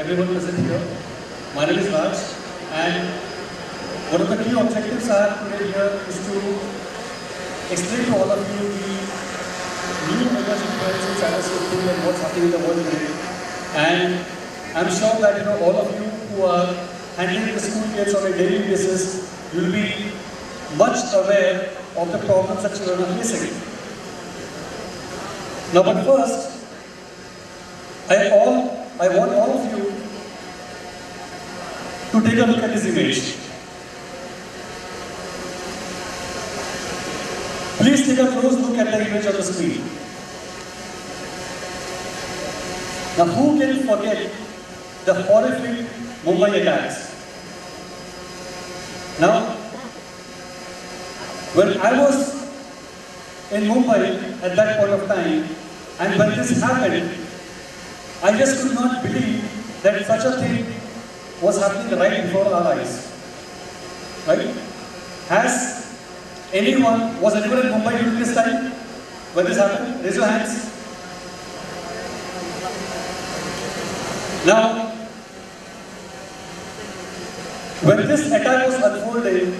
everyone present here. My name is Raj, and one of the key objectives I have today here is to explain to all of you the new emerging trends in cybersecurity and what's happening in the world today. And I'm sure that all of you who are handling the school kids on a daily basis, you'll be much aware of the problems that children are facing. Now, but first, I want all of you to take a look at this image. Please take a close look at the image on the screen. Now, who can forget the horrific Mumbai attacks? Now, when I was in Mumbai at that point of time, and when this happened, I just could not believe that such a thing was happening right before our eyes. Right? Was anyone in Mumbai during this time when this happened? Raise your hands. Now, when this attack was unfolding,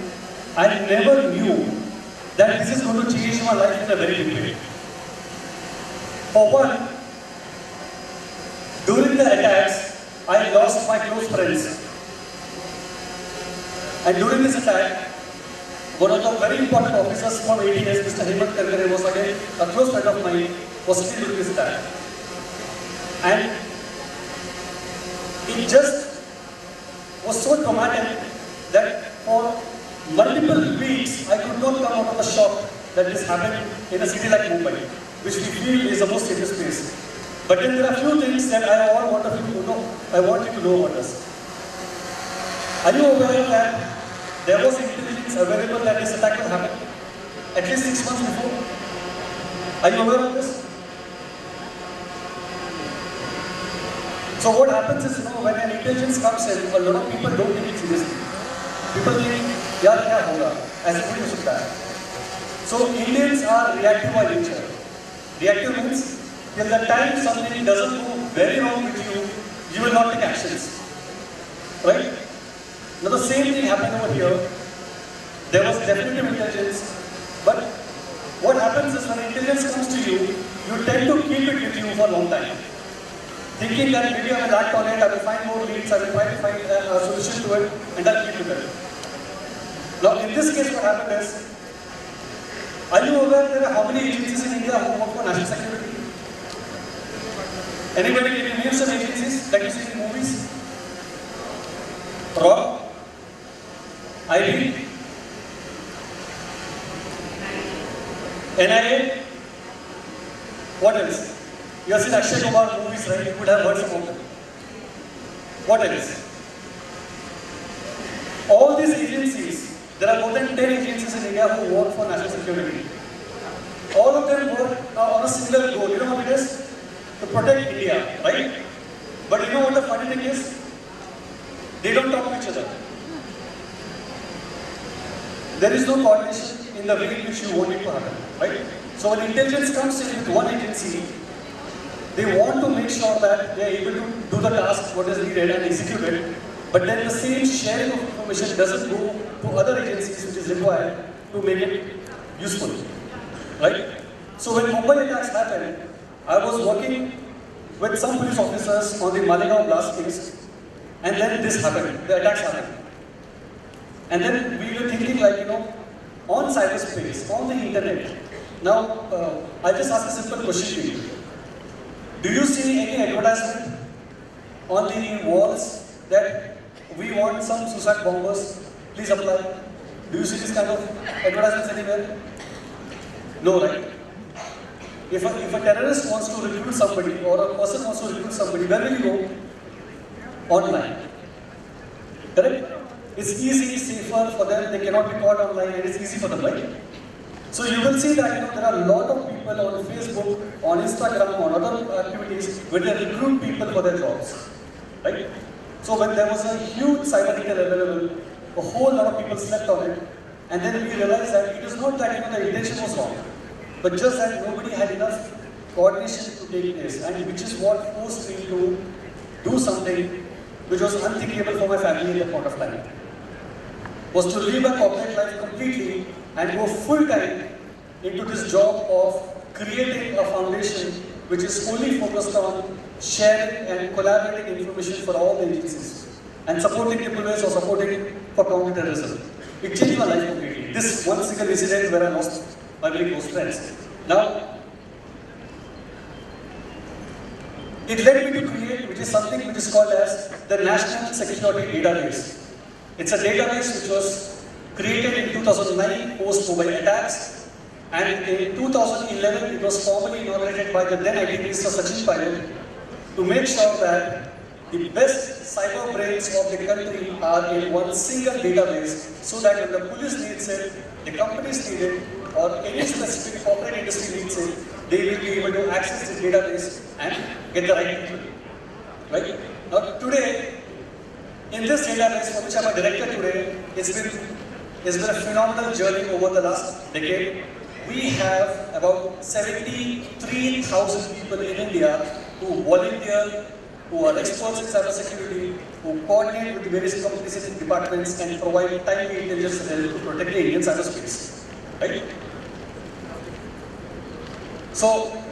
I never knew that this is going to change my life in a very big way. For one, during the attacks, I lost my close friends. And during this attack, one of the very important officers from ATS, Mr. Hemant Karkare, was again a close friend of mine, was still during this attack. And it just was so traumatic that for multiple weeks, I could not come out of the shock that this happened in a city like Mumbai, which we feel is the most safest place. But then there are few things that I want you to know. I want you to know about us. Are you aware that there was intelligence available that this attack will happen? At least 6 months before. Are you aware of this? So what happens is, when an intelligence comes in, a lot of people don't take it seriously. People think, yaar kya hoga? Aise thodi ho sakta hai. So Indians are reactive by nature. Reactive means, till the time something doesn't go very wrong with you, you will not take actions. Right? Now the same thing happened over here. There was definitive intelligence, but what happens is when intelligence comes to you, you tend to keep it with you for a long time. Thinking that maybe I will act on it, I will find more leads, I will try to find a solution to it, and I'll keep it. Now in this case what happened is, are you aware there are how many agencies in India who work for national security? Anybody can you name some agencies that you see in movies? RAW, IB, NIA, what else? You have seen Rajshekhar movies, right? You would have heard some of them. What else? All these agencies, there are more than 10 agencies in India who work for national security. All of them work on a single goal. You know what it is? To protect India, right? But you know what the funny thing is? They don't talk to each other. There is no coordination in the way in which you want it to happen, right? So when intelligence comes in with one agency, they want to make sure that they are able to do the task, what is needed, and execute it. But then the same sharing of information doesn't go to other agencies which is required to make it useful, right? So when Mumbai attacks happened, I was working with some police officers on the Malegaon blast case, and then this happened, the attacks happened. And then we were thinking on cyberspace, on the internet. Now, I'll just ask a simple question to you. Do you see any advertisement on the walls that we want some suicide bombers, please apply? Do you see this kind of advertisements anywhere? No, right? If a terrorist wants to recruit somebody or a person wants to recruit somebody, where will you go? Online. Correct? It's easy, safer for them, they cannot be caught online, and it's easy for them, right? So you will see that there are a lot of people on Facebook, on Instagram, on other activities where they recruit people for their jobs, right? So when there was a huge cyber intel available, a whole lot of people slept on it, and then we realized that it is not that the intention was wrong, but just that nobody had enough coordination to take place, and which is what forced me to do something which was unthinkable for my family at that point of time, was to leave my corporate life completely and go full-time into this job of creating a foundation which is fully focused on sharing and collaborating information for all the agencies and supporting diplomacy or supporting for counterterrorism. It changed my life completely. This one single incident where I lost my very close friends. Now, it led me to create, which is something which is called as the National Security Database. It's a database which was created in 2009 post-mobile attacks, and in 2011 it was formally inaugurated by the then IT Minister Sachin Pilot to make sure that the best cyber brains of the country are in one single database, so that when the police needs it, the companies need it, or any specific corporate industry needs it, they will be able to access this database and get the right people. Right? Now today, in this database for which I am a director today, it's been a phenomenal journey over the last decade. We have about 73,000 people in India who volunteer, who are experts in cybersecurity, who coordinate with the various companies and departments and provide timely intelligence to protect the Indian cyberspace. Right? So,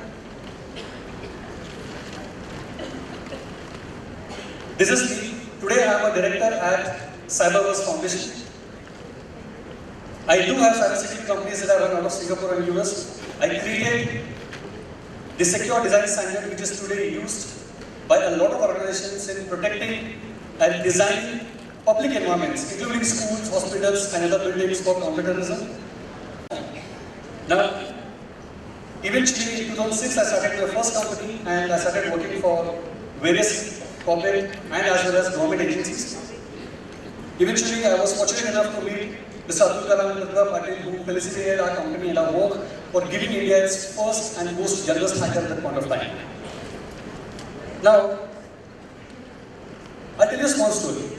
this is me. Today I am a director at Cyberverse Foundation. I do have cybersecurity companies that I run out of Singapore and US. I created the secure design standard which is today used by a lot of organizations in protecting and designing public environments, including schools, hospitals, and other buildings for counterterrorism. Now, eventually in 2006 I started my first company and I started working for various corporate and as well as government agencies. Eventually I was fortunate enough to meet Mr. Abdul Kalam and Pratibha Patil, who felicitated our company and our work for giving India its first and most youngest hacker at that point of time. Now, I'll tell you a small story.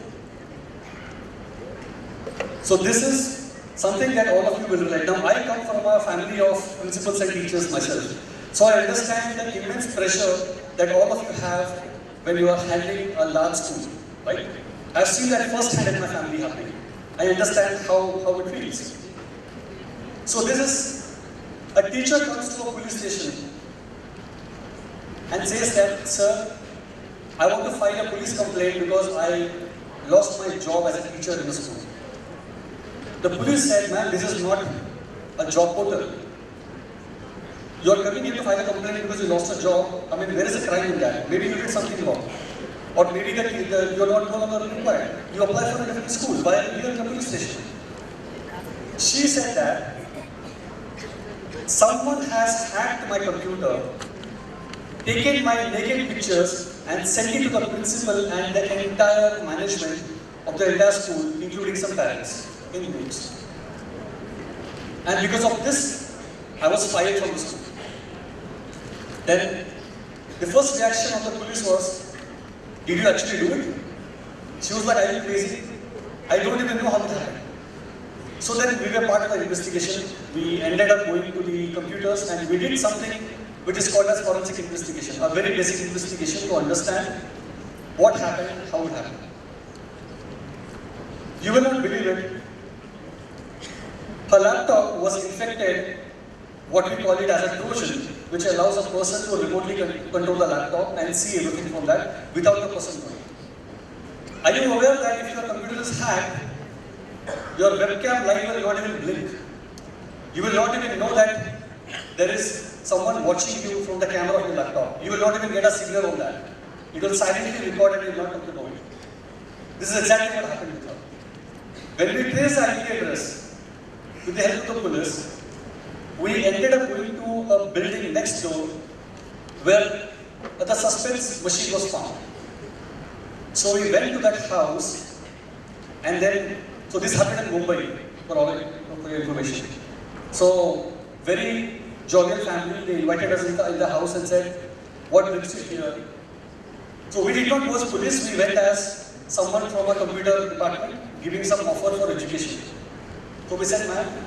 So this is something that all of you will relate. Now, I come from a family of principals and teachers myself. So I understand the immense pressure that all of you have when you are handling a large school, right? I've seen that firsthand in my family happening. I understand how it feels. So this is, a teacher comes to a police station and says that, sir, I want to file a police complaint because I lost my job as a teacher in the school. The police said, man, this is not a job portal. You are coming here to file a complaint because you lost a job. I mean, where is the crime in that? Maybe you did something wrong. Or maybe that you are not no longer required. You apply for a different school, why are you in the police station? She said that someone has hacked my computer, taken my naked pictures and sent it to the principal and the entire management of the entire school, including some parents in groups. And because of this, I was fired from the school. Then the first reaction of the police was, did you actually do it? She was like, are you crazy? I don't even know how it happened. So then we were part of the investigation. We ended up going to the computers and we did something which is called as forensic investigation, a very basic investigation to understand what happened, how it happened. You will not believe it. Her laptop was infected, what we call it as a Trojan, which allows a person to remotely control the laptop and see everything from that without the person knowing. Are you aware that if your computer is hacked, your webcam light will not even blink? You will not even know that there is someone watching you from the camera of your laptop. You will not even get a signal on that. It will silently record and you will not come to know it. This is exactly what happened with her. When we traced the IP address with the help of the police, we ended up going to a building next door where the suspect's machine was found. So we went to that house and then, so this happened in Mumbai for your information. So very jovial family, they invited us in the house and said, what brings you here? So we did not go as police, we went as someone from a computer department giving some offer for education. So we said, ma'am,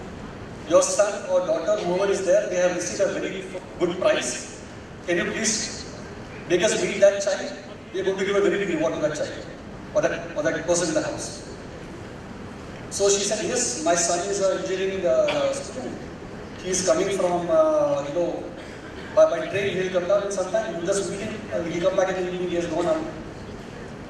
your son or daughter, whoever is there, they have received a very good price. Can you please make us meet that child? We are going to give a very big reward to that child. or that person in the house. So she said, yes, my son is an engineering student. He is coming from, by train, he'll come down sometime, we'll just meet him, he'll come back in the evening, he has gone out.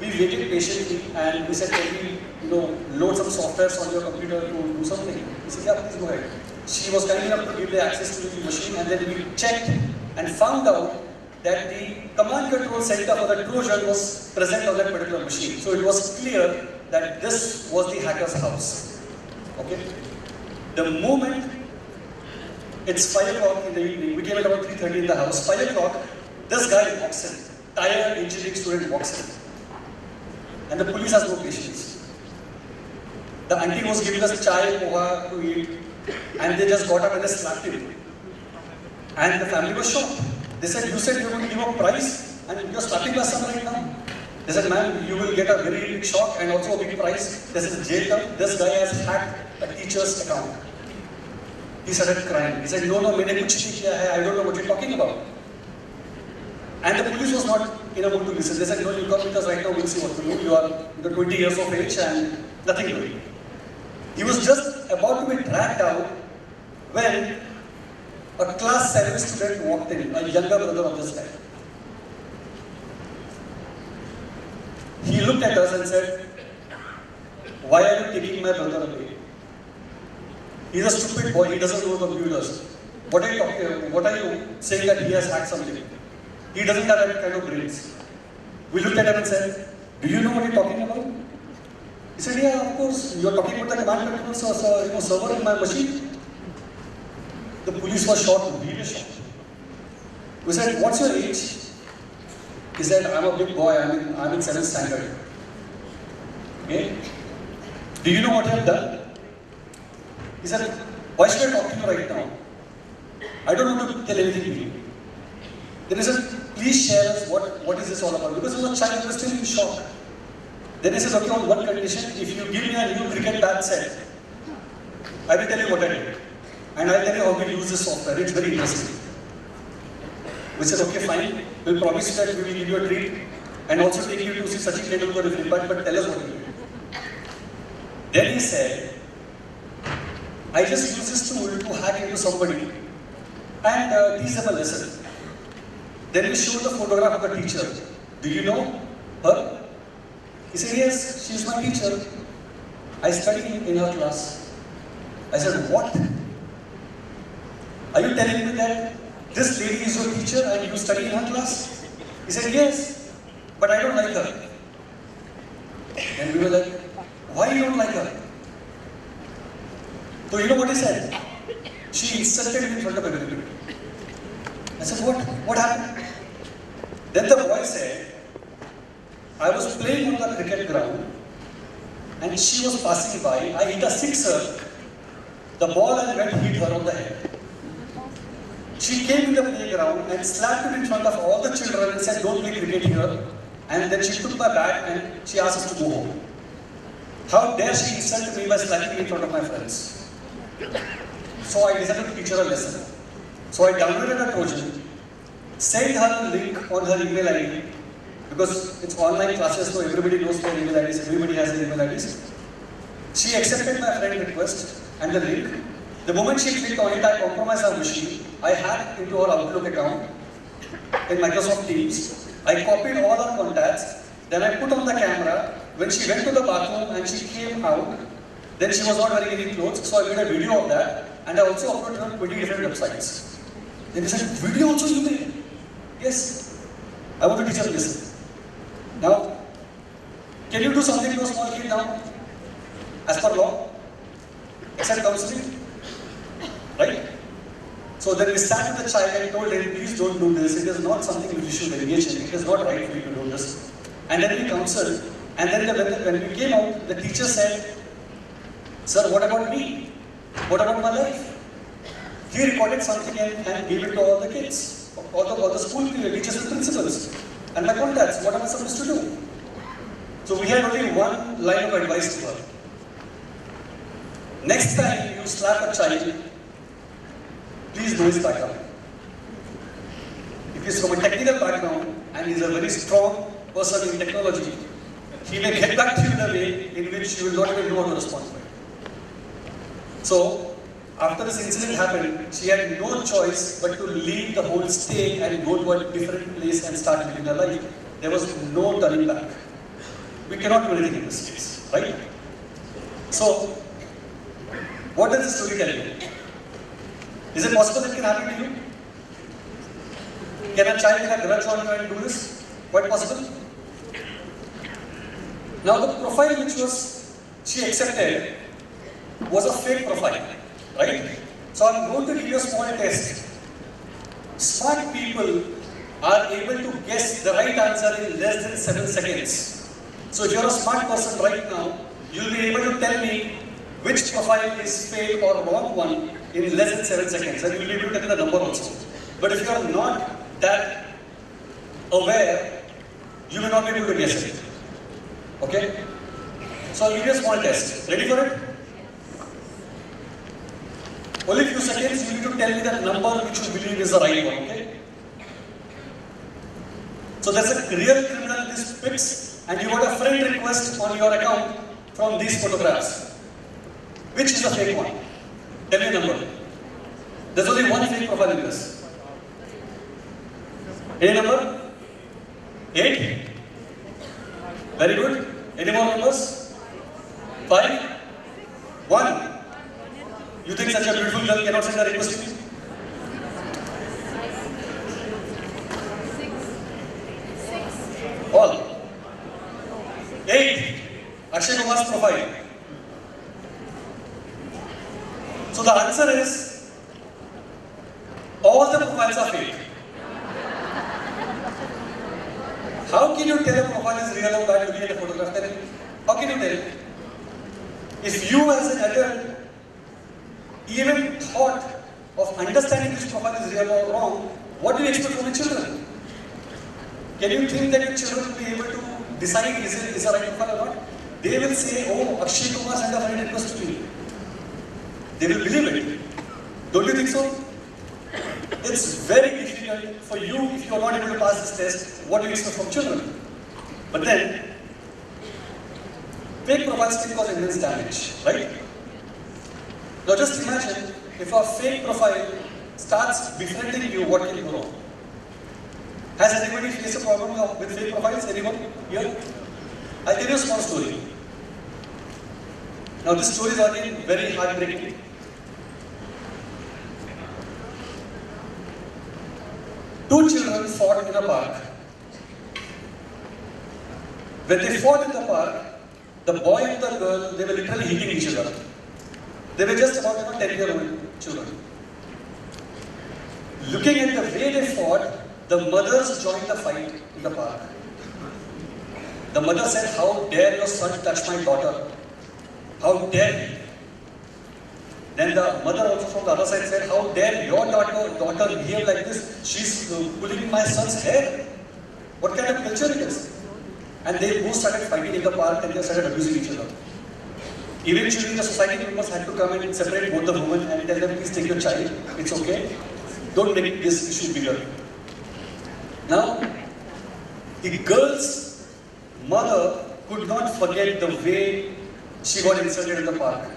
We waited patiently and we said, can we, load some softwares on your computer to do something? He said, yeah, please go ahead. She was kind enough to give the access to the machine, and then we checked and found out that the command control center for the Trojan was present on that particular machine. So it was clear that this was the hacker's house. Okay? The moment it's 5 o'clock in the evening, we came at about 3:30 in the house, 5 o'clock, this guy walks in, tired engineering student walks in. And the police has no patience. The auntie was giving us chai, poha to eat, and they just got up and they slapped him. And the family was shocked. They said, you said you were going to give a prize and you're slapping my son right now? They said, ma'am, you will get a very big shock and also a big prize. This is jail term. This guy has hacked a teacher's account. He started crying. He said, no, maine kuch nahi kiya hai. I don't know what you're talking about. And the police was not in a mood to listen. They said, no, you come with us right now, we'll see what to do. You are 20 years of age and nothing to do. He was just about to be dragged out when a class 7 student walked in, a younger brother of this guy. He looked at us and said, why are you taking my brother away? He's a stupid boy, he doesn't know computers. What are you talking about? What are you saying that he has hacked something? He doesn't have that kind of brains. We looked at him and said, do you know what you're talking about? He said, yeah, of course. You're talking about the command control server in my machine. The police was shocked, we were shocked. We said, what's your age? He said, I'm a big boy, I'm in 7th standard. Okay? Do you know what I've done? He said, why should I talk to you right now? I don't want to tell anything to you. Then he said, please share us what is this all about? Because he was a child, he was still in shock. Then he says, okay, on one condition, if you give me a new cricket bat set, I will tell you what I did. And I'll tell you how we use this software. It's very interesting. We said, okay, fine. We'll promise you that we will give you a treat and also take you to see Sachin Tendulkar if required, but tell us what you did. Then he said, I just use this tool to hack into somebody and teach them a lesson. Then we showed the photograph of the teacher. Do you know her? He said, yes, she is my teacher. I study in her class. I said, what? Are you telling me that this lady is your teacher and you study in her class? He said, yes, but I don't like her. And we were like, why you don't like her? So you know what he said? She insulted me in front of everybody. I said, what happened? Then the boy said, I was playing on the cricket ground and she was passing by. I hit a sixer. The ball and went hit her on the head. She came to the playground and slapped it in front of all the children and said, don't play cricket here. And then she took my bat and she asked us to go home. How dare she insult me by slapping me in front of my friends? So I decided to teach her a lesson. So I downloaded a Trojan, sent her a link on her email ID, because it's online classes, so everybody knows their email IDs, everybody has their email IDs. She accepted my friend request and the link. The moment she clicked on it, I compromised her machine. I hacked into her Outlook account in Microsoft Teams. I copied all her contacts. Then I put on the camera. When she went to the bathroom and she came out, then she was not wearing any clothes, so I made a video of that. And I also uploaded it on 20 different websites. Then he said, video also you made? Yes. I want to teach her this. Now, can you do something to a small kid now? As per law? Except counseling? Right? So then we sat with the child and told him, please don't do this. It is not something which you should engage in. It is not right for you to do this. And then we counseled. And then when we came out, the teacher said, sir, what about me? What about my life? He recorded something and gave it to all the kids, all the school teachers and principals. And my contacts, what am I supposed to do? So we had only one line of advice to her. Next time you slap a child, please do his background. If he's from a technical background and he's a very strong person in technology, he may get back to you in a way in which you will not even know how to respond to it. So, after this incident happened, she had no choice but to leave the whole state and go to a different place and start living her life. There was no turning back. We cannot do anything in this case, right? So, what does this story tell you? Is it possible it can happen to you? Can a child have a grudge on you and do this? Quite possible. Now the profile which she accepted was a fake profile, right? So I'm going to give you a small test. Smart people are able to guess the right answer in less than 7 seconds. So if you're a smart person right now, you'll be able to tell me which profile is fake or wrong one in less than 7 seconds, and you'll be able to tell me the number also. But if you're not that aware, you may not be able to guess it. Okay? So I'll give you a small test. Ready for it? Only few seconds, you need to tell me that number which you believe is the right one, okay? So there's a real criminal in this pics, and you got a friend request on your account from these photographs. Which is the fake one? Tell me a number. There's only one fake profile in this. Any number? 8? Very good. Any more numbers? 5? 1? You think such a beautiful girl cannot send a request to you? 6. All? 8? Akshay Kumar's profile. So the answer is, all the profiles are fake. How can you tell a profile is real or bad looking at a photograph? Tell me. How can you tell? If you as an adult even thought of understanding which profile is real or wrong, what do you expect from your children? Can you think that your children will be able to decide is a right profile or not? They will say, oh, Akshay Kumar sent a friend request to me. They will believe it. Don't you think so? It's very difficult for you if you are not able to pass this test. What do you expect from children? But then, fake profiles can cause immense damage, right? Now just imagine if a fake profile starts befriending you, what can go wrong? Has anybody faced a problem with fake profiles? Anyone here? I'll tell you a small story. Now this story is again very heartbreaking. Two children fought in a park. When they fought in the park, the boy and the girl, they were literally hitting each other. They were just about 10-year-old children. Looking at the way they fought, the mothers joined the fight in the park. The mother said, how dare your son touch my daughter? How dare he? Then the mother also from the other side said, how dare your daughter behave like this? She's pulling my son's hair. What kind of culture it is? And they both started fighting in the park and they started abusing each other. Eventually the society members had to come and separate both the women and tell them, please take your child, it's okay. Don't make this issue bigger. Now, the girl's mother could not forget the way she got insulted in the park.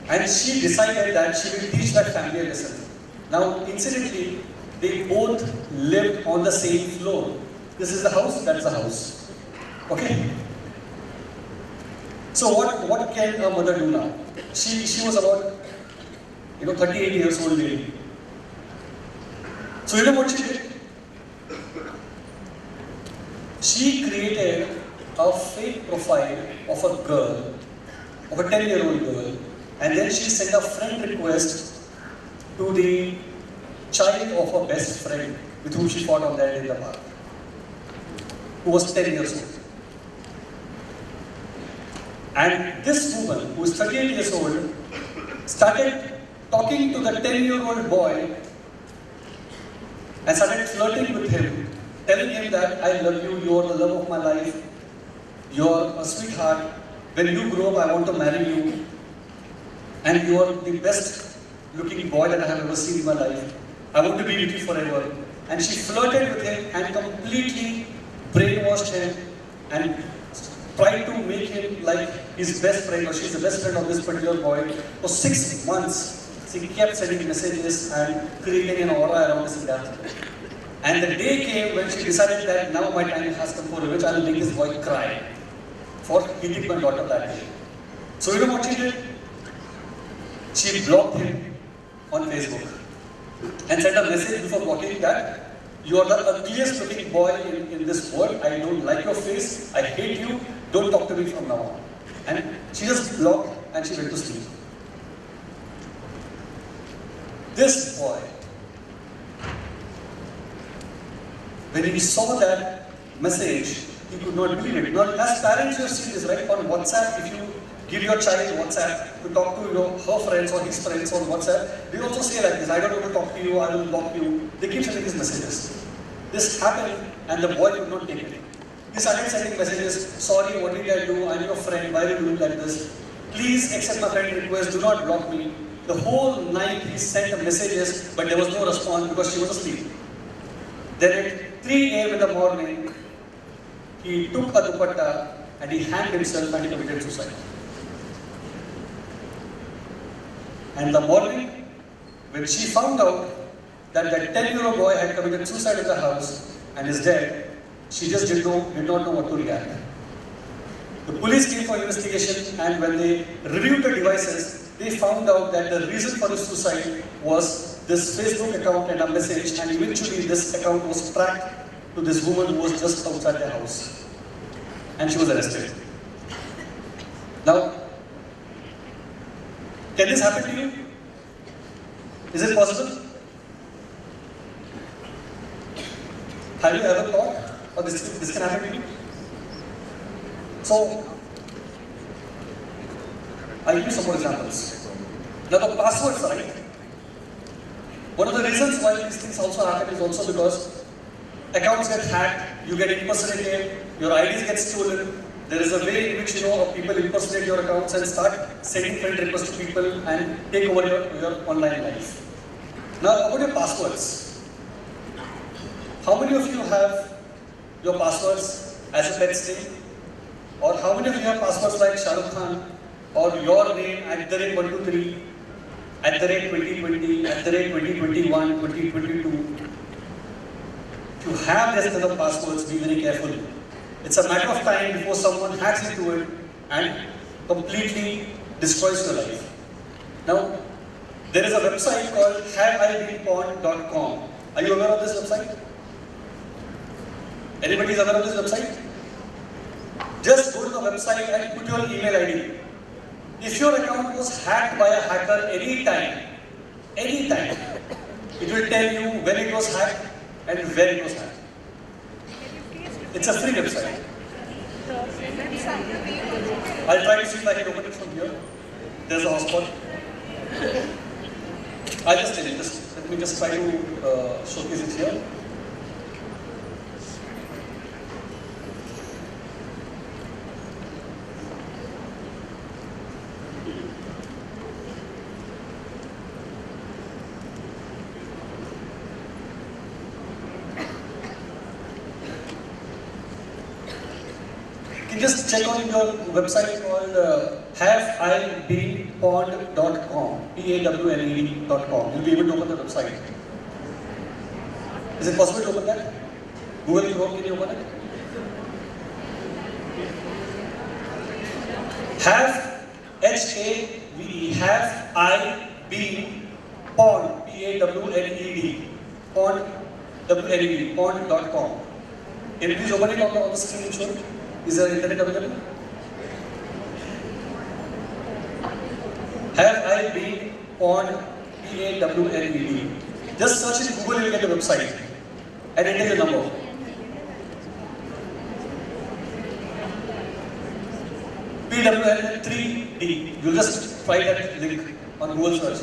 And she decided that she will teach that family a lesson. Now, incidentally, they both lived on the same floor. This is the house, that's the house. Okay? So what can a mother do now? She was about 38 years old lady. So you know what she did? She created a fake profile of a girl, of a 10-year-old girl, and then she sent a friend request to the child of her best friend with whom she fought on that day in the park, who was 10 years old. And this woman, who is 38 years old, started talking to the 10-year-old boy and started flirting with him, telling him that I love you, you're the love of my life, you're a sweetheart, when you grow up I want to marry you, and you're the best looking boy that I have ever seen in my life, I want to be with you forever. And she flirted with him and completely brainwashed him and tried to make him like his best friend, or she's the best friend of this particular boy for 6 months. So he kept sending messages and creating an aura around his death. And the day came when she decided that now my time has come for revenge, I will make this boy cry for hitting my daughter that day. So you know what she did? She blocked him on Facebook and sent a message before blocking that you are the ugliest looking boy in this world. I don't like your face. I hate you. Don't talk to me from now on. And she just blocked and she went to sleep. This boy, when he saw that message, he could not believe it. Now, as parents, you have seen this, right? On WhatsApp, if you give your child WhatsApp to talk to her friends or his friends on WhatsApp, they also say like this, I don't want to talk to you, I will block you. They keep sending these messages. This happened and the boy could not take it. He started sending messages, sorry, what did I do? I'm your friend, why did you do like this? Please accept my friend request, do not block me. The whole night he sent messages, but there was no response because she was asleep. Then at 3 a.m. in the morning, he took a dupatta and he hanged himself and he committed suicide. And in the morning, when she found out that 10-year-old boy had committed suicide in the house and is dead, she just did not know what to react. The police came for investigation, and when they reviewed the devices, they found out that the reason for his suicide was this Facebook account and a message, and eventually this account was tracked to this woman who was just outside the house. And she was arrested. Now, can this happen to you? Is it possible? Have you ever thought, or this can happen to you? So, I'll give you some more examples. Now the passwords, right? One of the reasons why these things also happen is also because accounts get hacked, you get impersonated, your IDs get stolen. There is a way in which people impersonate your accounts and start sending friend requests to people and take over your online life. Now about your passwords. How many of you have your passwords as a pet name? Or how many of you have passwords like Shah Rukh Khan? Or your name @123, @2020, @2021, 2022. If you have this kind of passwords, be very careful. It's a matter of time before someone hacks into it and completely destroys your life. Now, there is a website called haveibeenpawned.com. Are you aware of this website? Anybody is aware of this website? Just go to the website and put your email ID. If your account was hacked by a hacker anytime, it will tell you when it was hacked and where it was hacked. It's a free website. I'll try to see if I can open it from here. There's a hotspot. I'll just tell you, let me just try to showcase it here. Just check on your website called haveibeenpawned.com, PAWNED.com. You'll be able to open the website. Is it possible to open that? Google Chrome, can you open it? Have, H-A-V-E, have I been pawned, P-A-W-N-E-D, pawned, W-N-E-D, pawned.com. Can you please open it on the screen and show it? Is there internet available? Have I been pawned? P-A-W-N-E-D. Just search in Google, you'll get the website and enter the number. PWN3D. You'll just try that link on Google search.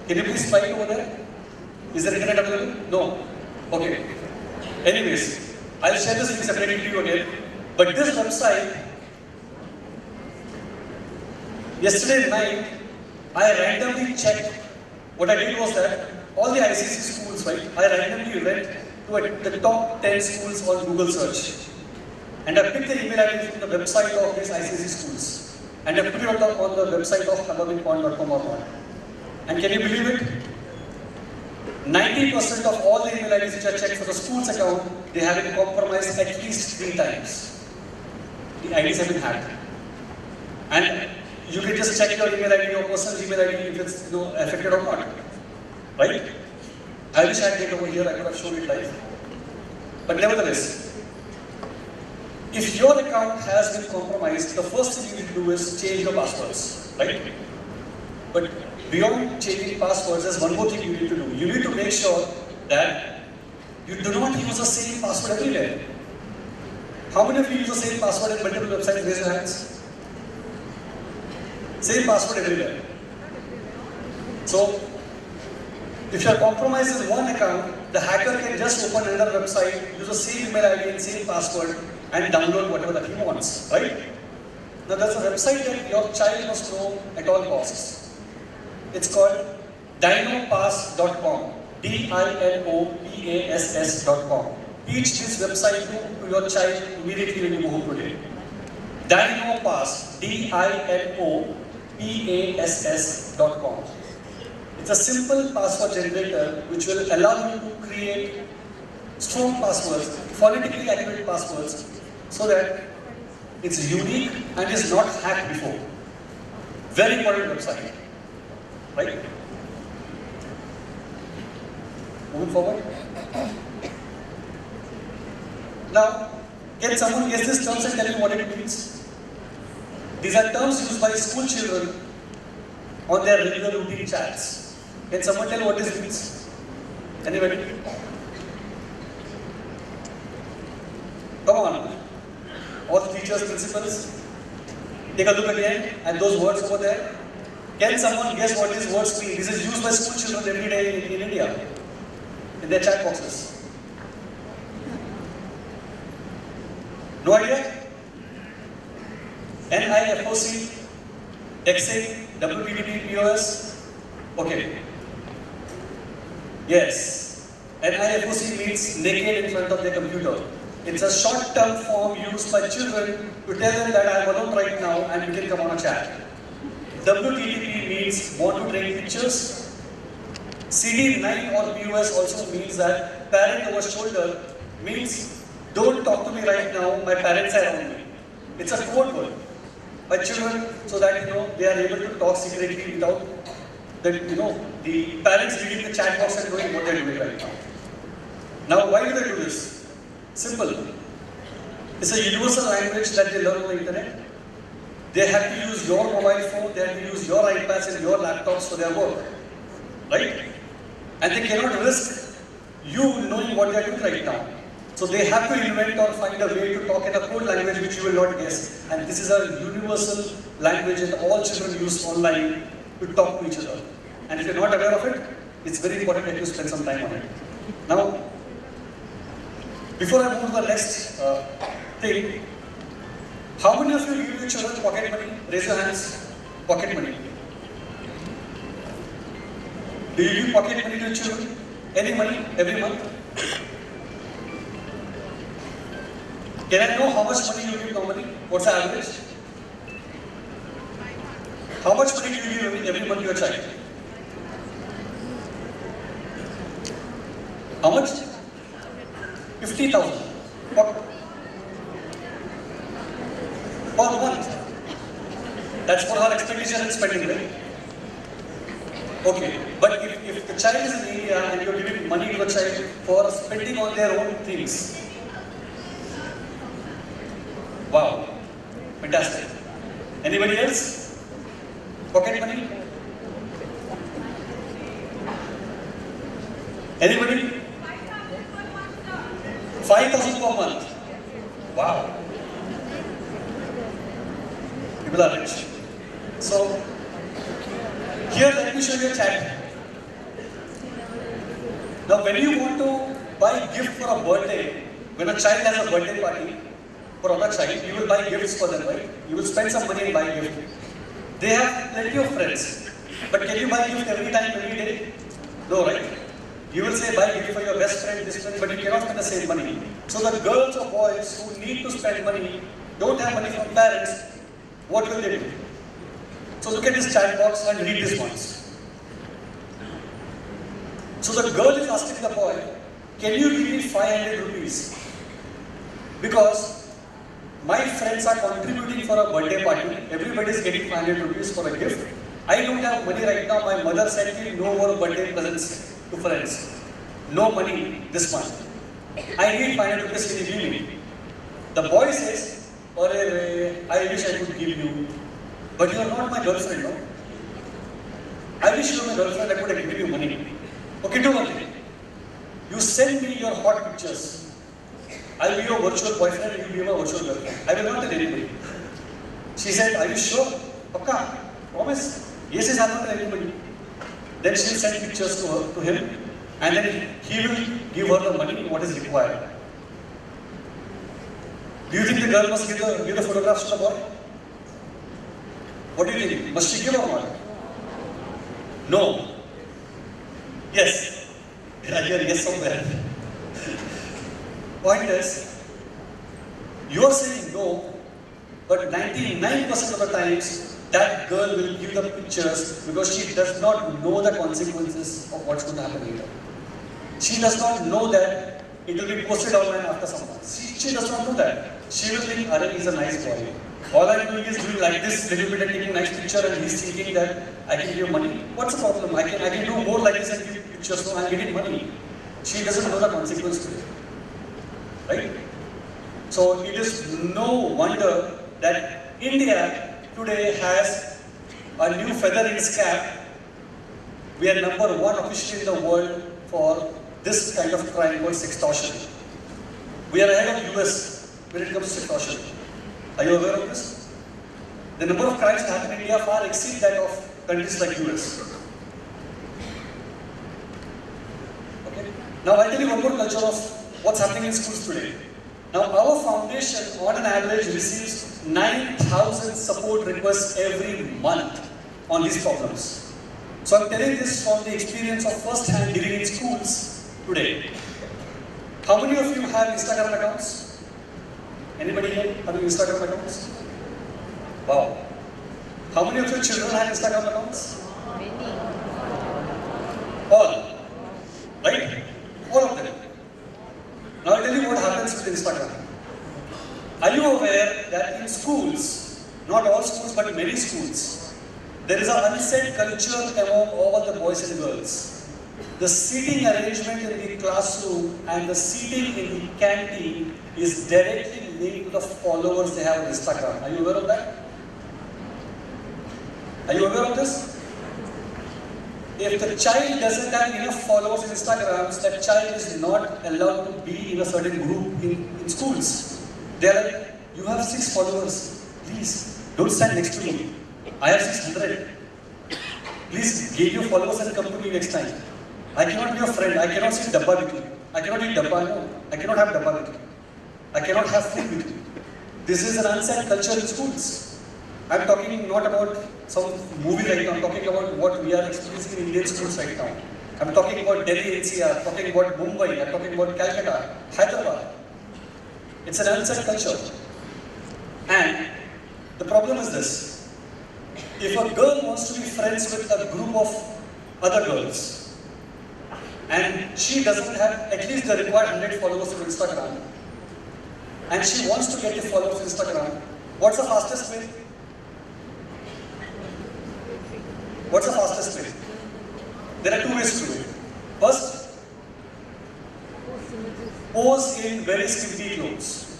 Can you please try it over there? Is there internet available? No. Okay. Anyways, I'll share this link separately to you again. But this website, yesterday night, I randomly checked. What I did was that all the ICC schools, right, I randomly went to the top 10 schools on Google search. And I picked the email ID from the website of these ICSC schools. And I put it on the website of halloweenpoint.com or not. And can you believe it? 90% of all the email IDs which I checked for the school's account, they have been compromised at least 3 times. The IDs have been hacked. And you can just check your email ID, your personal email ID, if it's affected or not. Right? I wish I had it over here, I could have shown it live. But nevertheless, if your account has been compromised, the first thing you need to do is change your passwords. Right? But beyond changing passwords, there's one more thing you need to do. You need to make sure that you do not use the same password everywhere. How many of you use the same password in multiple websites? Raise your hands. Same password everywhere. So, if you are compromised in one account, the hacker can just open another website, use the same email ID and same password, and download whatever that he wants. Right? Now, there's a website that your child must know at all costs. It's called dinopass.com. DINOPASS.com. Teach this website to your child immediately when you go home today. Dinopass. DINOPASS.com. It's a simple password generator which will allow you to create strong passwords, phonetically accurate passwords, so that it's unique and is not hacked before. Very important website. Right? Moving forward. Now, can someone guess these terms and tell me what it means? These are terms used by school children on their regular routine chats. Can someone tell what this means? Anybody? Come on. All the teachers, principals, take a look again at those words over there. Can someone guess what these words mean? This is used by school children every day in India, in their chat boxes. No idea? NIFOC, EXIC, WPDP, POS. Okay. Yes. NIFOC means naked in front of their computer. It's a short-term form used by children to tell them that I'm alone right now and we can come on a chat. WTTP means want to take pictures. CD9 or POS also means that parent over shoulder means don't talk to me right now, my parents are around me. It's a code word by children so that they are able to talk secretly without the parents reading the chat box and knowing what they are doing right now. Now, why do they do this? Simple. It's a universal language that they learn on the internet. They have to use your mobile phone, they have to use your iPads and your laptops for their work. Right? And they cannot risk you knowing what they are doing right now. So they have to invent or find a way to talk in a code language which you will not guess. And this is a universal language that all children use online to talk to each other. And if you're not aware of it, it's very important that you spend some time on it. Now, before I move to the next thing, how many of you give your children pocket money? Raise your hands. Pocket money. Do you give pocket money to your children? Any money every month? Can I know how much money you give normally? What's the average? How much money do you give every month to your child? How much? 50,000. Per month. That's for her expenditure and spending, right? Okay. But if the child is in India and you're giving money to the child for spending on their own things, wow, fantastic. Anybody else? Pocket money? Anybody? 5,000 per month. Wow. People are rich. So, here let me show you a chat. Now, when you want to buy a gift for a birthday, when a child has a birthday party, for another child, you will buy gifts for them, right? You will spend some money and buy a gift. They have plenty of friends. But can you buy a gift every time, every day? No, right? You will say, buy gift for your best friend this money, but you cannot spend the same money. So the girls or boys who need to spend money, don't have money from parents, what will they do? So look at this chat box and read this once. So the girl is asking the boy, can you give me 500 rupees? Because my friends are contributing for a birthday party. Everybody is getting 500 rupees for a gift. I don't have money right now. My mother sent me no more birthday presents to friends. No money this month. I need 500 rupees, can you give me? The boy says, I wish I could give you. But you are not my girlfriend, no? I wish you were my girlfriend, I could have given you money. Okay, do one thing. You send me your hot pictures. I'll be your virtual boyfriend and you'll be my virtual girlfriend. I will not tell anybody. She said, are you sure? Pakka? Promise? Yes, I'll not tell anybody. Then she'll send pictures to him, and then he will give her the money what is required. Do you think the girl must give the photographs to the boy? What do you think? Must she give or not? No. Yes. Did I hear yes somewhere? Point is, you are saying no, but 99% of the times, that girl will give the pictures because she does not know the consequences of what's going to happen later. She does not know that it will be posted online after some months. She does not know that. She will think, Arey, he's a nice boy. All I'm doing is doing like this little bit and taking a nice picture, and he's thinking that I can give money. What's the problem? I can do more like this and give pictures, so I'm getting money. She doesn't know the consequence to it. Right? So it is no wonder that India today has a new feather in its cap. We are #1 officially in the world for this kind of crime called sextortion. We are ahead of US when it comes to sextortion. Are you aware of this? The number of crimes that happen in India far exceed that of countries like US. Okay. Now I'll tell you one more culture of what's happening in schools today. Now our foundation on an average receives 9,000 support requests every month on these problems. So I'm telling this from the experience of first-hand dealing in schools today. How many of you have Instagram accounts? Anybody here having Instagram accounts? Wow. How many of your children have Instagram accounts? Many. All. Right? All of them. Now I'll tell you what happens with Instagram. Are you aware that in schools, not all schools but many schools, there is an unsaid culture among all the boys and girls. The seating arrangement in the classroom and the seating in the canteen is directly linked to the followers they have on Instagram. Are you aware of that? Are you aware of this? If the child doesn't have enough followers in Instagram, that child is not allowed to be in a certain group in schools. They are like, you have 6 followers, please don't stand next to me. I have 600. Please give your followers and come to me next time. I cannot be your friend. I cannot sit dabba with you. I cannot eat dabba. No. I cannot have dabba with you. I cannot have food with you. This is an unsaid culture in schools. I'm talking not about some movie right now. I'm talking about what we are experiencing in Indian schools right now. I'm talking about Delhi NCR. I'm talking about Mumbai. I'm talking about Calcutta, Hyderabad. It's an unsaid culture. And the problem is this. If a girl wants to be friends with a group of other girls, and she doesn't have at least the required 100 followers on Instagram, and she wants to get the followers on Instagram, what's the fastest way? What's the fastest way? There are 2 ways to do it. First, pose in very skimpy clothes,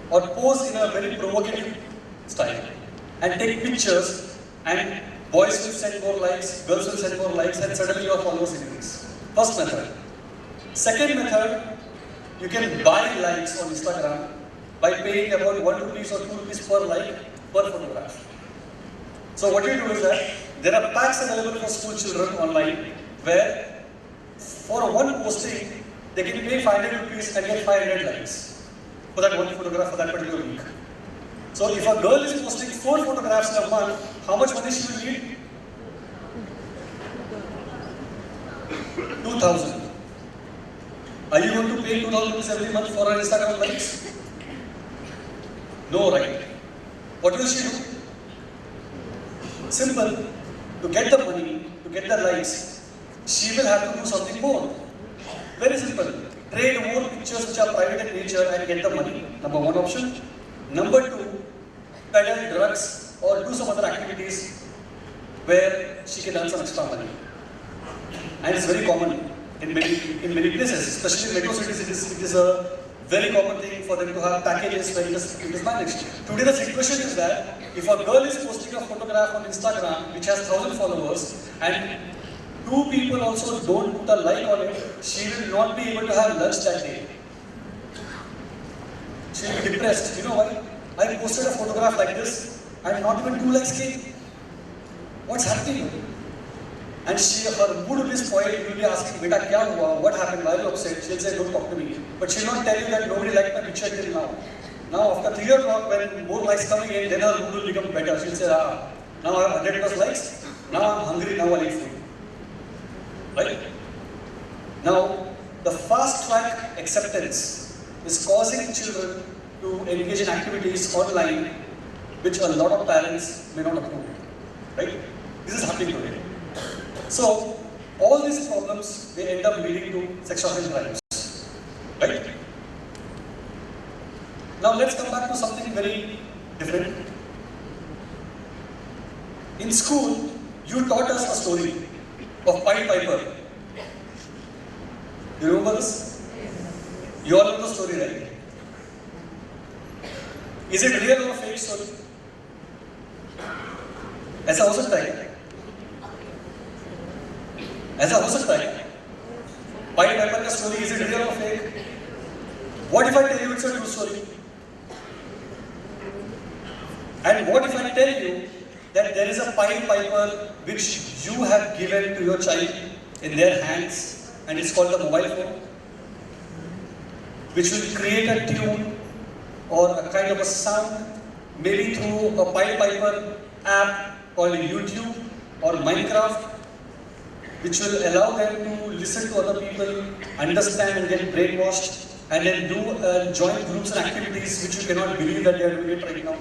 or pose in a very provocative style, and take pictures, and boys will send more likes, girls will send more likes, and suddenly your followers increase. First method. Second method, you can buy likes on Instagram by paying about 1 rupees or 2 rupees per like per photograph. So what you do is that there are packs available for school children online where for one posting they can pay 500 rupees and get 500 likes for that one photograph for that particular week. So if a girl is posting 4 photographs in a month, how much money she will need? 2,000. Are you going to pay 2,000 rupees every month for an Instagram likes? No, right? What will she do? Simple. To get the money, to get the likes, she will have to do something more. Very simple. Trade more pictures which are private in nature and get the money. Number one option. Number two, peddle drugs or do some other activities where she can earn some extra money. And it's very common in many places, especially in metro cities. It is a very common thing for them to have packages where it is managed. Today the situation is that if a girl is posting a photograph on Instagram which has 1,000 followers and 2 people also don't put a like on it, she will not be able to have lunch that day. She will be depressed. You know why? I posted a photograph like this and not even 2 likes came. What's happening? And her mood will be spoiled. You will be asking, Beta, kya hua? What happened? Why are you upset? She'll say, don't talk to me. But she'll not tell you that nobody liked my picture till now. Now, after 3 o'clock, when more likes coming in, then her mood will become better. She'll say, now I have 100 plus likes. Now I'm hungry. Now I need food. Right? Now, the fast track acceptance is causing children to engage in activities online which a lot of parents may not approve. Right? This is happening today. So, all these problems, they end up leading to sexual crimes. Right? Now, let's come back to something very different. In school, you taught us a story of Pied Piper. You remember this? You all know the story, right? Is it real or fake story? ऐसा हो सकता है? ऐसा हो सकता है? Pied Piper का story, is it real or fake? What if I tell you it's a true story? And what if I tell you that there is a Pied Piper which you have given to your child in their hands and it's called the mobile phone, which will create a tune or a kind of a sound, maybe through a Pied Piper app called YouTube or Minecraft, which will allow them to listen to other people, understand and get brainwashed, and then do join groups and activities which you cannot believe that they are doing it right now.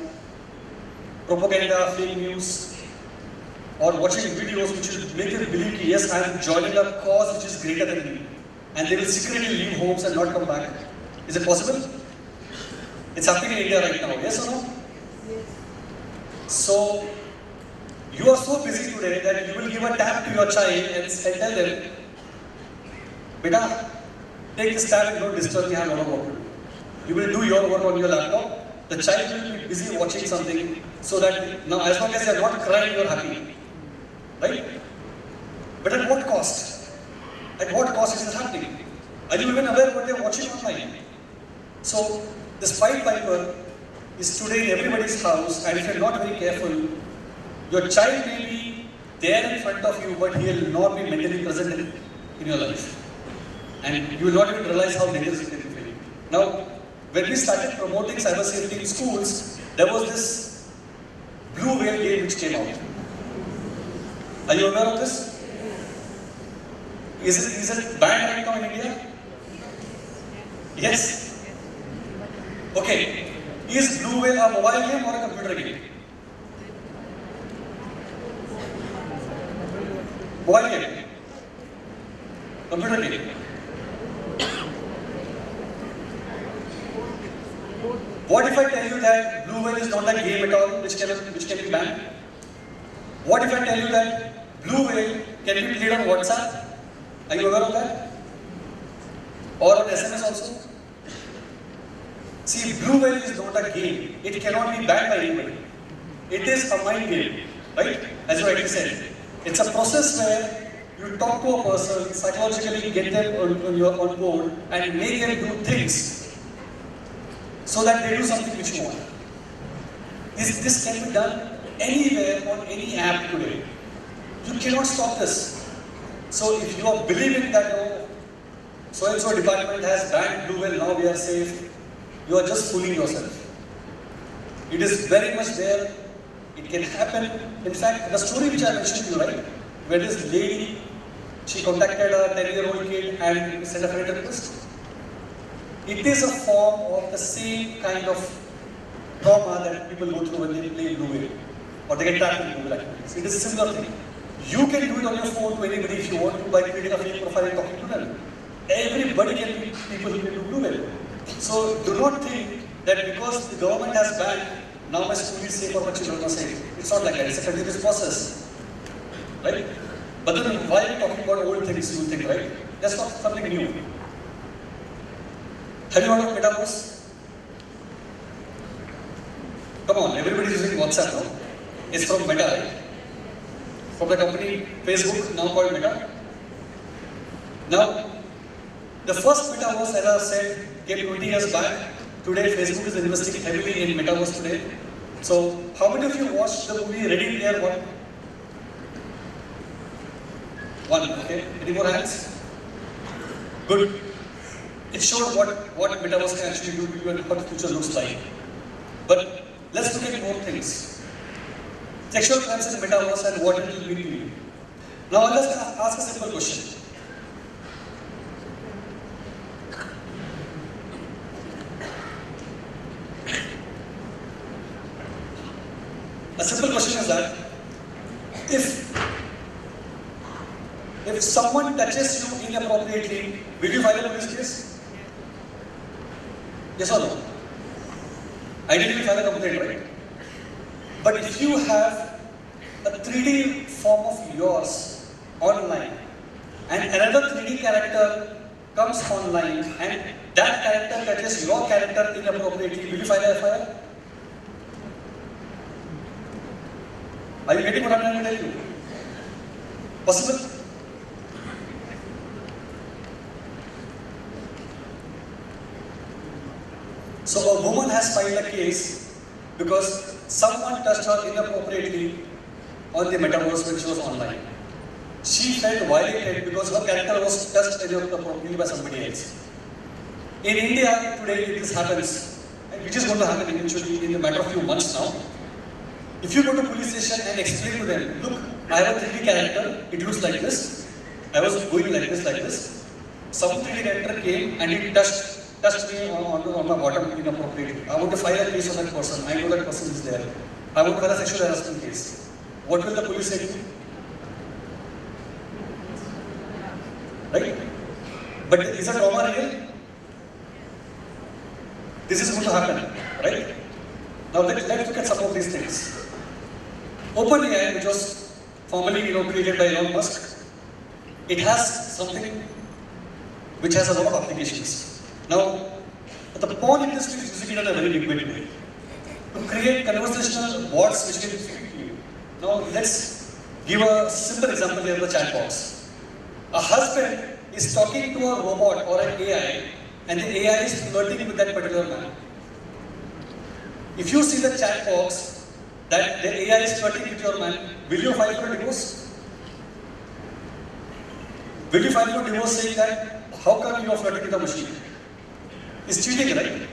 Propaganda, fake news, or watching videos which will make them believe, yes, I am joining a cause which is greater than me. And they will secretly leave homes and not come back. Is it possible? It's happening in India right now, yes or no? Yes. So, you are so busy today that you will give a tab to your child and tell them, Beta, take this tab and don't disturb me, I have a lot of work to do. You will do your work on your laptop. The child will be busy watching something so that now as long as they are not crying, you are happy. Right? But at what cost? At what cost is this happening? Are you even aware what they are watching online? So, this Pied Piper is today in everybody's house, and if you are not very careful, your child may be there in front of you, but he will not be mentally present in your life. And you will not even realize how dangerous it can be for you. Now, when we started promoting cyber safety in schools, there was this blue whale game which came out. Are you aware of this? Is it banned right now in India? Yes? Okay. Is blue whale a mobile game or a computer game? Mobile game. Computer game. What if I tell you that blue whale is not a game at all, which can be banned? What if I tell you that blue whale can be played on WhatsApp? Are you aware of that? Or on SMS also? See, blue whale is not a game. It cannot be banned by anybody. It is a mind game, right? As you rightly said. It's a process where you talk to a person, psychologically get them on board and make them do things so that they do something which you want. This can be done anywhere on any app today. You cannot stop this. So if you are believing that, oh, so-and-so department has banned blue whale, now we are safe, you are just fooling yourself. It is very much there. It can happen. In fact, the story which I mentioned to you, right, where this lady She contacted a 10-year-old kid and sent a friend request. It is a form of the same kind of trauma that people go through when they play blue whale or they get trapped in Google activities. It is a similar thing. You can do it on your phone to anybody if you want to by creating a fake profile and talking to them. Everybody can be people who can do blue whale. So do not think that because the government has banned, now my school is safe or my children are safe. It's not like that. It's a continuous process. Right? But then why are we talking about old things, you think, right? That's not something new. Have you heard of Metaverse? Come on, everybody is using WhatsApp now. It's from Meta, right? From the company Facebook, now called Meta. Now, the first Metaverse, as I said, came 20 years back. Today, Facebook is investing heavily in Metaverse today. So, how many of you watched the movie Ready Player One? One, okay. Any more hands? Good. It showed what Metaverse can actually do to you and what the future looks like. But let's look at more things. Sexual crimes in Metaverse and what it will mean to you. Now let's ask a simple question. A simple question is that if someone touches you inappropriately, will you file a police case? Yes or no? Ideally, you file a complaint, right? But if you have a 3D form of yours online and another 3D character comes online and that character touches your character inappropriately, will you file a FIR? Are you getting what I'm trying to tell you? Possible? So a woman has filed a case because someone touched her inappropriately on the metaverse when she was online. She felt violated because her character was touched inappropriately by somebody else. In India today, this happens, which is going to happen eventually in a matter of few months now. If you go to police station and explain to them, look, I have a 3D character, it looks like this. I was going like this. Some 3D character came and it touched me on my bottom inappropriately. I want to file a case on that person. I know that person is there. I want to file a sexual harassment case. What will the police say to me? Right? But is a trauma real? This is going to happen, right? Now let's look at some of these things. OpenAI, which was formerly created by Elon Musk, it has something which has a lot of applications. Now, the porn industry is using it in a very big way to create conversational bots which can speak to you. Now, let's give a simple example here in the chat box. A husband is talking to a robot or an AI, and the AI is flirting with that particular man. If you see the chat box that the AI is flirting with your man, will you file for a divorce? Will you file for a divorce saying that, how come you are flirting with a machine? It's cheating, right?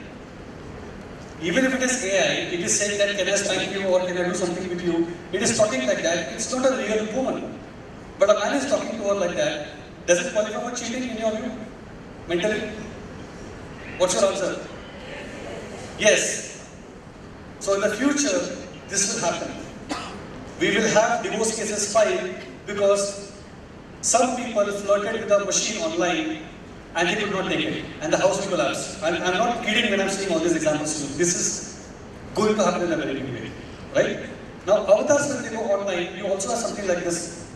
Even if it is AI, it is saying that can I spank you or can I do something with you? It is talking like that. It's not a real woman. But a man is talking to her like that. Does it qualify for cheating in your view? Mentally? What's your answer? Yes. So in the future, this will happen. We will have divorce cases filed because some people flirted with a machine online and they could not take it, and the house will collapse. I'm not kidding when I'm saying all these examples to you. This is going to happen in a very big way, right? Now, avatars, when they go online, you also have something like this.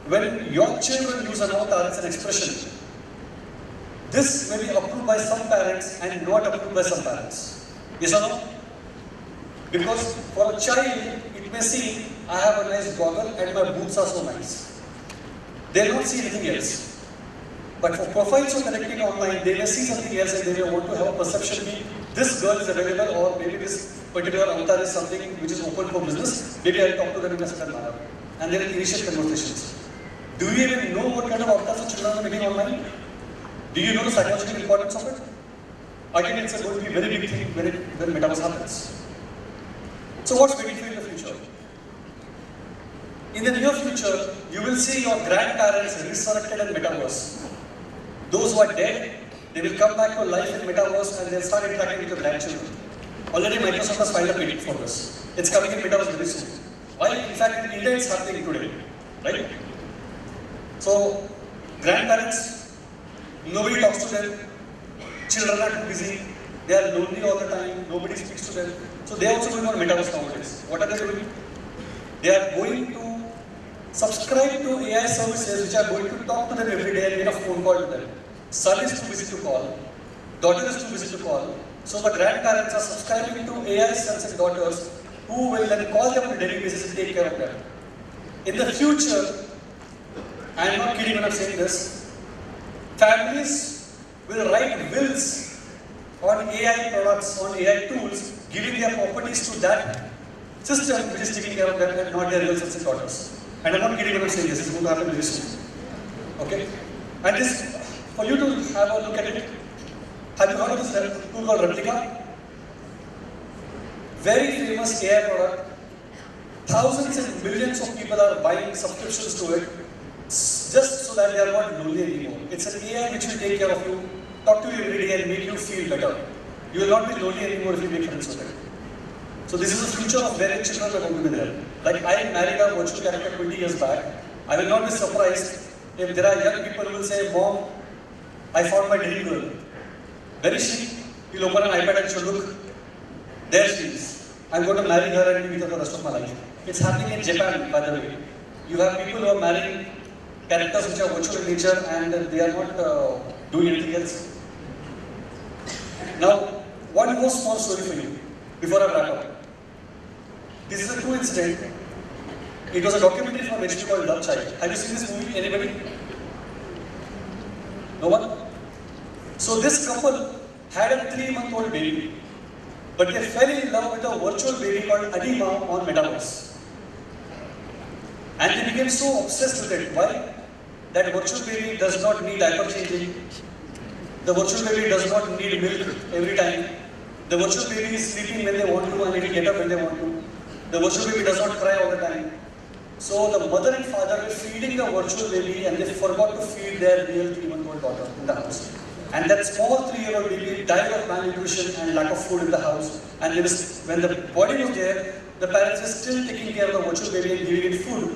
When your children use an avatar, it's an expression. This may be approved by some parents and not approved by some parents. Yes or no? Because for a child, it may see, I have a nice goggle and my boots are so nice. They'll not see anything else. But for profiles who are connecting online, they may see something else and they may want to have a perception that this girl is available or maybe this particular avatar is something which is open for business. Maybe I'll talk to them in a certain manner. And there are initial conversations. Do you even know what kind of avatars the children are making online? Do you know the psychological importance of it? Again, it's going to be a very big thing when metaverse happens. So what's waiting for you in the future? In the near future, you will see your grandparents resurrected in metaverse. Those who are dead, they will come back to life in metaverse and they'll start interacting with your grandchildren. Already Microsoft has filed a patent for this. It's coming in metaverse very soon. Why? In fact, in India it's happening today, right? So, grandparents, nobody talks to them, children are too busy, they are lonely all the time, nobody speaks to them. So they are also going on metaverse nowadays. What are they doing? They are going to subscribe to AI services which are going to talk to them every day and make a phone call to them. Son is too busy to call, daughter is too busy to call. So the grandparents are subscribing to AI sons and daughters who will then call them on a daily basis and take care of them. In the future, I am not kidding when I am saying this, families will write wills on AI products, on AI tools, giving their properties to that system which is taking care of them and not their real sons and daughters. And I am not kidding when I am saying this, this is going to happen very soon. Okay? And this, for you to have a look at it, have you heard of this tool called Replica? Very famous AI product. Thousands and millions of people are buying subscriptions to it just so that they are not lonely anymore. It's an AI which will take care of you, talk to you every day and make you feel better. You will not be lonely anymore if you make friends with it. So this is the future of where children are going to be there. Like I married a virtual character 20 years back. I will not be surprised if there are young people who will say, Mom, I found my dream girl. Where is she? You'll open an iPad and she'll look. There she is. I'm going to marry her and be with her for the rest of my life. It's happening in Japan, by the way. You have people who are marrying characters which are virtual in nature and they are not doing anything else. Now, one more small story for you before I wrap up. This is a true incident. It was a documentary from HBO called Love Child. Have you seen this movie? Anybody? No one? So this couple had a 3-month-old baby, but they fell in love with a virtual baby called Anima on Metaverse. And they became so obsessed with it. Why? That virtual baby does not need diaper changing. The virtual baby does not need milk every time. The virtual baby is sleeping when they want to and it will get up when they want to. The virtual baby does not cry all the time. So the mother and father were feeding the virtual baby and they forgot to feed their real 3-month-old daughter in the house. And that small 3-year-old baby died of malnutrition and lack of food in the house. And when the body was there, the parents were still taking care of the virtual baby and giving it food,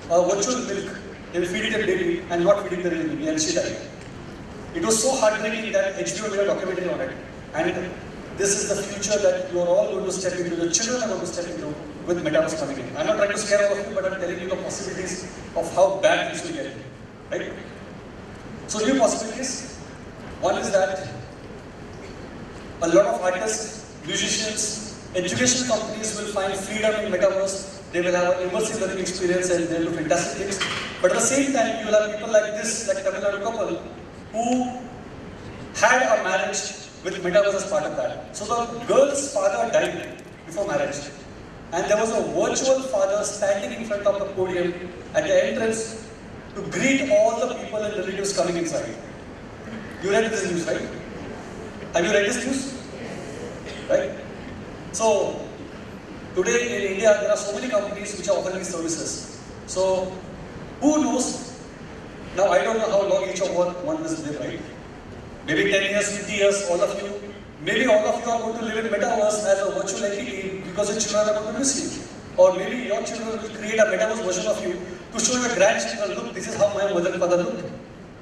virtual milk. They were feeding the baby and not feeding the real baby, and she died. It was so heartbreaking that HBO made a documentary on it. And this is the future that you are all going to step into, your children are going to step into with metaverse coming in. I'm not trying to scare all of you, but I'm telling you the possibilities of how bad things will get. Right? So new possibilities. One is that a lot of artists, musicians, education companies will find freedom in metaverse. They will have an immersive learning experience and they will do fantastic things. But at the same time, you will have people like this, like Tamil Nadu couple, who had a marriage with metaverse as part of that. So the girl's father died before marriage. And there was a virtual father standing in front of the podium at the entrance to greet all the people and relatives coming inside. You read this news, right? Have you read this news? Right? So, today in India, there are so many companies which are offering these services. So, who knows? Now, I don't know how long each of one will live, right? Maybe 10 years, 50 years, all of you. Maybe all of you are going to live in metaverse as a virtual entity because your children are going to miss you. Or maybe your children will create a metaverse version of you to show your grandchildren, look, this is how my mother and father looked.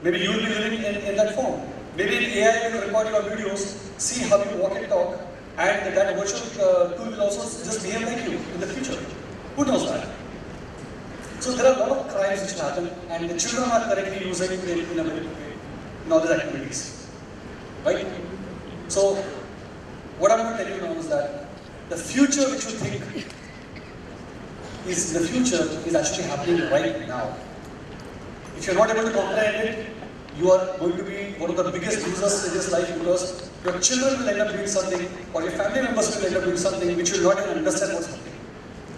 Maybe you will be living in that form. Maybe AI will record your videos, see how you walk and talk, and that virtual tool will also just behave like you in the future. Who knows that? So there are a lot of crimes which happen, and the children are currently using it in a way in all these activities. Right? So, what I'm going to tell you now is that the future which you think is the future is actually happening right now. If you're not able to comprehend it, you are going to be one of the biggest losers in this life because your children will end up doing something or your family members will end up doing something which will not even understand what's happening.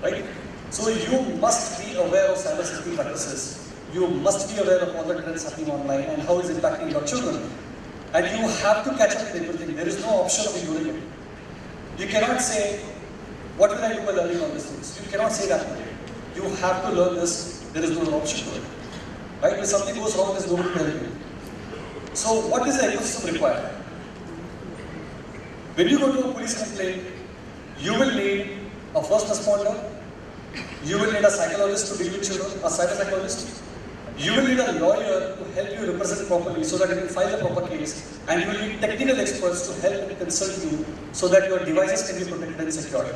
Right? So you must be aware of cybersecurity practices. You must be aware of all the trends happening online and how it's impacting your children. And you have to catch up with everything. There is no option of ignoring it. You cannot say, what will I do by learning all these things? You cannot say that. you have to learn this, there is no other option to it. Right? If something goes wrong, there's nobody to help you. So what is the ecosystem required? When you go to a police complaint, you will need a first responder, you will need a psychologist to deal with children, a cyber-psychologist. You will need a lawyer to help you represent properly so that you can file the proper case, and you will need technical experts to help and consult you so that your devices can be protected and secured.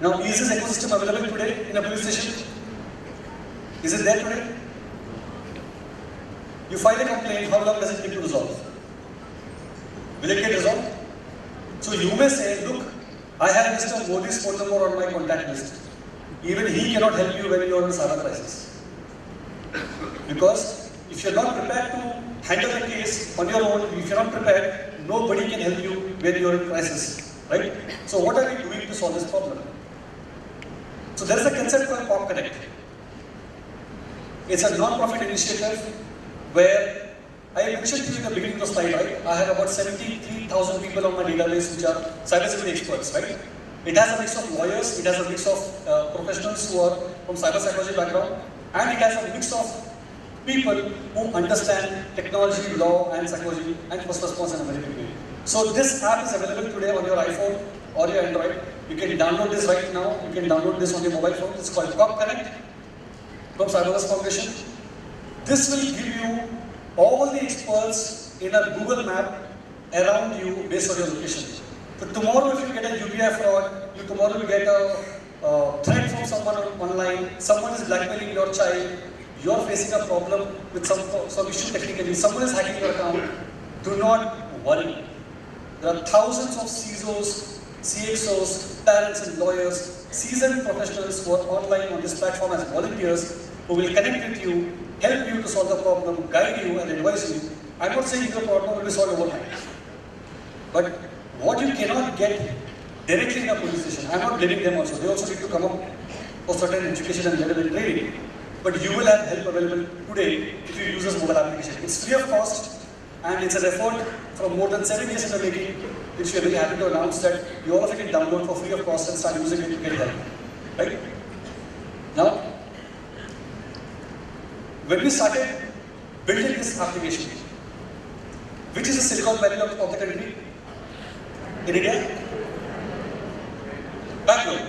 Now, is this ecosystem available today in a police station? Is it there today? You file a complaint, how long does it take to resolve? Will it get resolved? So you may say, look, I have Mr. Modi's phone number on my contact list. Even he cannot help you when you are in a cyber crisis. Because if you are not prepared to handle the case on your own, if you are not prepared, nobody can help you when you are in crisis. Right? So what are we doing to solve this problem? So there is a concept called Pop Connect. It's a non-profit initiative where I mentioned to you in the beginning of the slide, right? I have about 73,000 people on my database which are cybersecurity experts, right? It has a mix of lawyers, it has a mix of professionals who are from cyber psychology background, and it has a mix of people who understand technology, law, and psychology, and first response in a very big way. So this app is available today on your iPhone or your Android. You can download this right now. You can download this on your mobile phone. It's called Pop Connect from Cyberverse Foundation. This will give you all the experts in a Google map around you based on your location. So tomorrow if you get a UPI fraud, tomorrow you get a threat from someone online, someone is blackmailing your child, you are facing a problem with some issue technically, someone is hacking your account, do not worry. There are thousands of CISOs, CXOs, parents and lawyers, seasoned professionals who are online on this platform as volunteers who will connect with you, help you to solve the problem, guide you and advise you. I'm not saying your problem will be solved overnight. But what you cannot get directly in a police station, I'm not blaming them also. They also need to come up for certain education and level and training. But you will have help available today if you use this mobile application. It's free of cost and it's an effort from more than 7 years in the making, which we are very happy to announce that you all of you can download for free of cost and start using it to get help. Right? Now, when we started building this application, which is the Silicon Valley of the country? In India? Bangalore,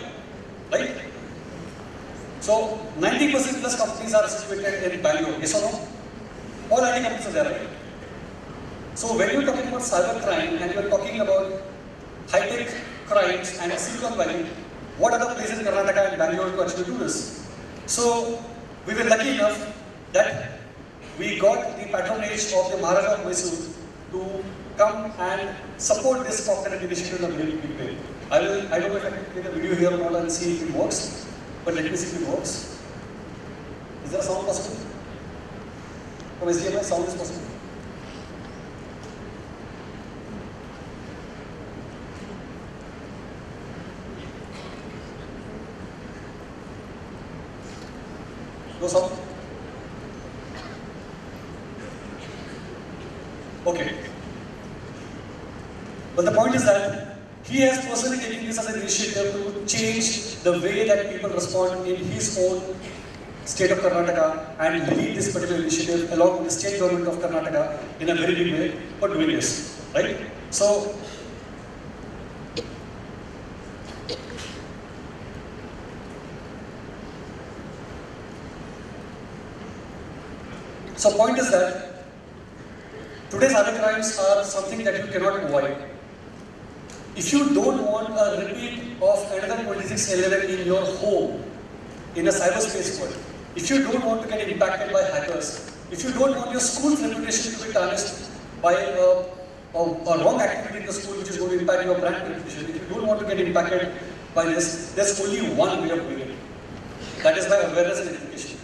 right? So 90% plus companies are situated in Bangalore, yes or no? All IT companies are there, right? So when you're talking about cyber crime and you're talking about high-tech crimes and Silicon Valley, what other places in Karnataka and Bangalore to actually do this? So we were lucky enough that we got the patronage of the Maharaja of Mysore to come and support this Pop Connect initiative in a very big way. I don't know if I can take a video here or not and see if it works, but let me see if it works. Is there a sound possible? From SDMI, sound is possible. No sound? Okay. But the point is that he has personally taken this as an initiative to change the way that people respond in his own state of Karnataka and lead this particular initiative along with the state government of Karnataka in a very big way for doing this, right? So point is that today's cyber crimes are something that you cannot avoid. If you don't want a repeat of another 2611 in your home, in a cyberspace world, if you don't want to get impacted by hackers, if you don't want your school's reputation to be tarnished by a wrong activity in the school which is going to impact your brand reputation, if you don't want to get impacted by this, there's only one way of doing it. That is by awareness and education.